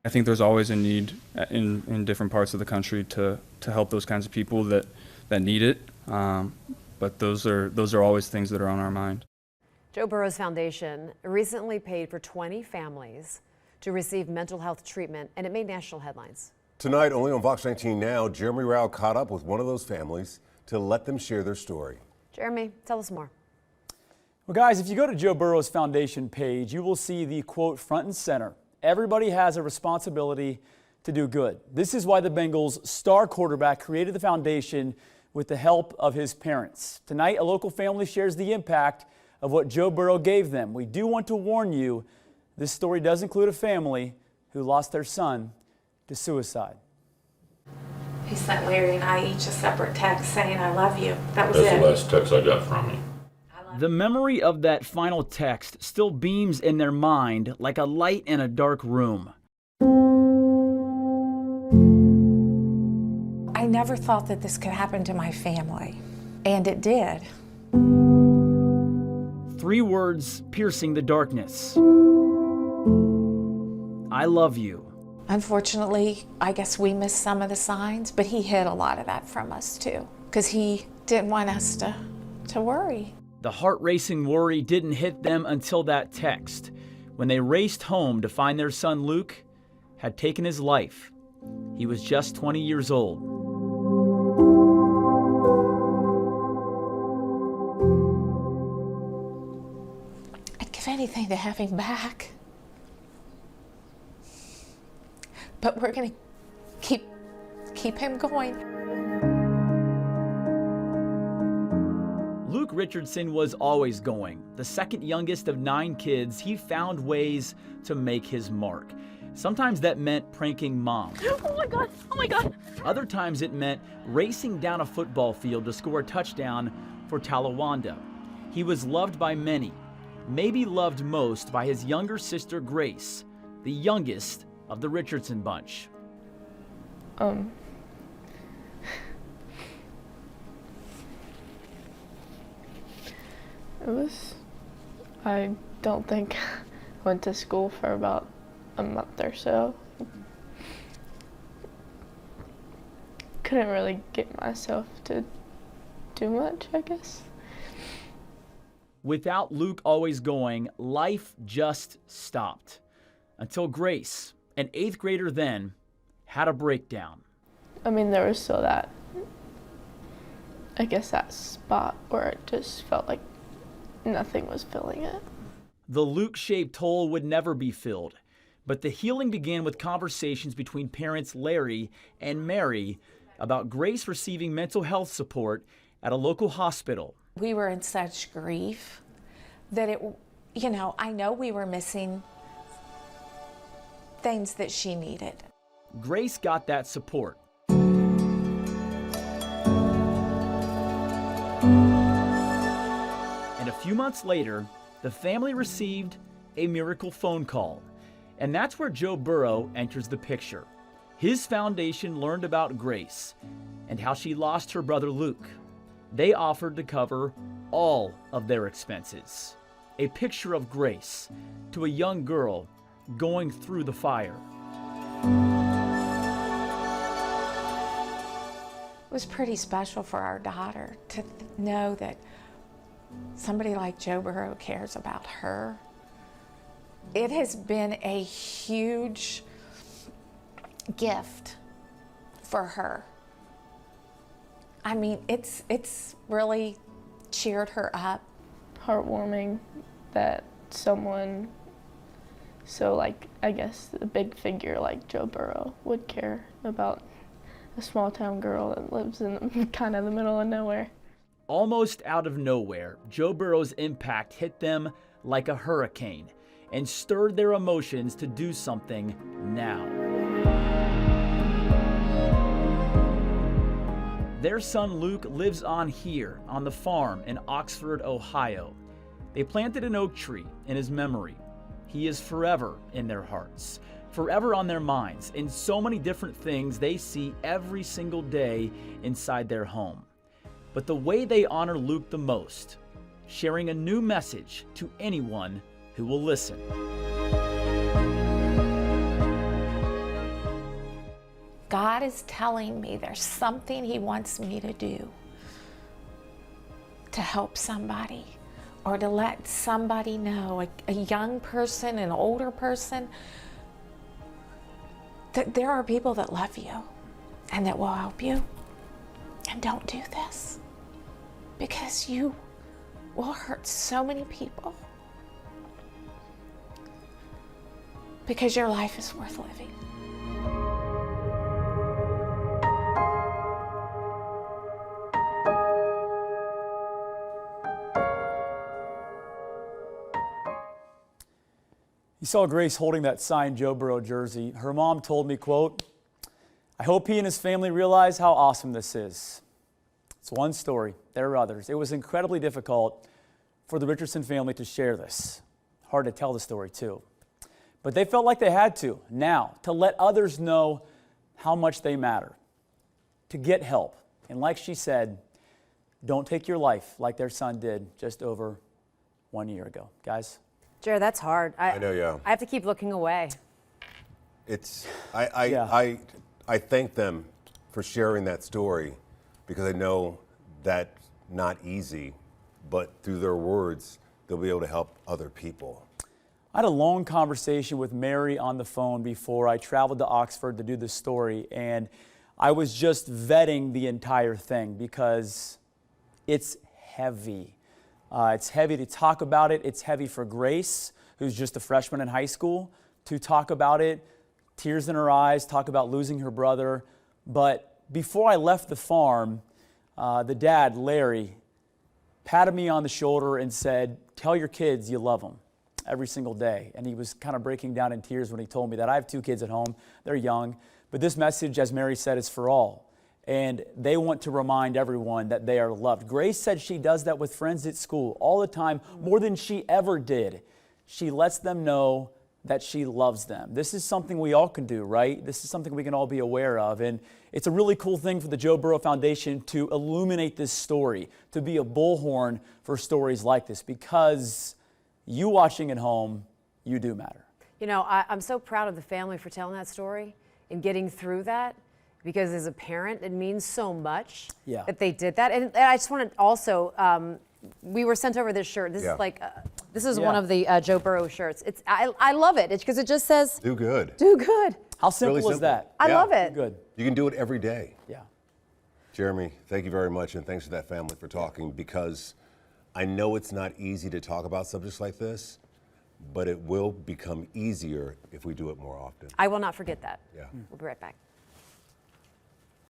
I think there's always a need in different parts of the country to help those kinds of people that need it. But those are always things that are on our mind. Joe Burrow's Foundation recently paid for 20 families to receive mental health treatment, and it made national headlines. Tonight, only on Fox 19 Now, Jeremy Rao caught up with one of those families to let them share their story. Jeremy, tell us more. Well, guys, if you go to Joe Burrow's Foundation page, you will see the quote front and center. Everybody has a responsibility to do good. This is why the Bengals' star quarterback created the foundation with the help of his parents. Tonight, a local family shares the impact of what Joe Burrow gave them. We do want to warn you, this story does include a family who lost their son to suicide. He sent Larry and I each a separate text saying, "I love you." That was it. That's the last text I got from him. The memory of that final text still beams in their mind like a light in a dark room. I never thought that this could happen to my family, and it did. 3 words piercing the darkness. I love you. Unfortunately, I guess we missed some of the signs, but he hid a lot of that from us too, because he didn't want us to worry. The heart-racing worry didn't hit them until that text, when they raced home to find their son Luke had taken his life. He was just 20 years old. I'd give anything to have him back. But we're gonna keep him going. Luke Richardson was always going. The second youngest of 9 kids, he found ways to make his mark. Sometimes that meant pranking mom. Oh my God, oh my God. Other times it meant racing down a football field to score a touchdown for Talawanda. He was loved by many, maybe loved most by his younger sister Grace, the youngest of the Richardson bunch. I don't think I went to school for about a month or so. Couldn't really get myself to do much, I guess. Without Luke always going, life just stopped. Until Grace, an 8th grader then, had a breakdown. I mean, there was still that, I guess, that spot where it just felt like nothing was filling it. The Luke-shaped hole would never be filled, but the healing began with conversations between parents Larry and Mary about Grace receiving mental health support at a local hospital. We were in such grief that I know we were missing things that she needed. Grace got that support. And a few months later, the family received a miracle phone call. And that's where Joe Burrow enters the picture. His foundation learned about Grace and how she lost her brother Luke. They offered to cover all of their expenses. A picture of Grace to a young girl going through the fire. It was pretty special for our daughter to know that somebody like Joe Burrow cares about her. It has been a huge gift for her. I mean, it's really cheered her up. Heartwarming that someone so, I guess a big figure like Joe Burrow would care about a small town girl that lives in kind of the middle of nowhere. Almost out of nowhere, Joe Burrow's impact hit them like a hurricane and stirred their emotions to do something now. Their son Luke lives on here on the farm in Oxford, Ohio. They planted an oak tree in his memory. He is forever in their hearts, forever on their minds, in so many different things they see every single day inside their home. But the way they honor Luke the most, sharing a new message to anyone who will listen. God is telling me there's something He wants me to do to help somebody or to let somebody know, a young person, an older person, that there are people that love you and that will help you. And don't do this, because you will hurt so many people, because your life is worth living. You saw Grace holding that signed Joe Burrow jersey. Her mom told me, quote, "I hope he and his family realize how awesome this is." It's one story. There are others. It was incredibly difficult for the Richardson family to share this. Hard to tell the story, too. But they felt like they had to now, to let others know how much they matter, to get help. And like she said, don't take your life like their son did just over 1 year ago. Guys? Jared, that's hard. I know, yeah. I have to keep looking away. It's Yeah. I thank them for sharing that story, because I know that's not easy, but through their words, they'll be able to help other people. I had a long conversation with Mary on the phone before I traveled to Oxford to do this story, and I was just vetting the entire thing because it's heavy. It's heavy to talk about it. It's heavy for Grace, who's just a freshman in high school, to talk about it, tears in her eyes, talk about losing her brother. But before I left the farm, the dad, Larry, patted me on the shoulder and said, "Tell your kids you love them every single day." And he was kind of breaking down in tears when he told me that. I have 2 kids at home. They're young. But this message, as Mary said, is for all. And they want to remind everyone that they are loved. Grace said she does that with friends at school all the time, more than she ever did. She lets them know that she loves them. This is something we all can do, right? This is something we can all be aware of. And it's a really cool thing for the Joe Burrow Foundation to illuminate this story, to be a bullhorn for stories like this, because you watching at home, you do matter. You know, I'm so proud of the family for telling that story and getting through that, because as a parent, it means so much that they did that. And I just want to also, we were sent over this shirt. This is like, this is one of the Joe Burrow shirts. I love it. It's because it just says, Do good. do good. How simple Really is that? I love it. Good. You can do it every day. Yeah. Jeremy, thank you very much, and thanks to that family for talking, because I know it's not easy to talk about subjects like this, but it will become easier if we do it more often. I will not forget that. Yeah. We'll be right back.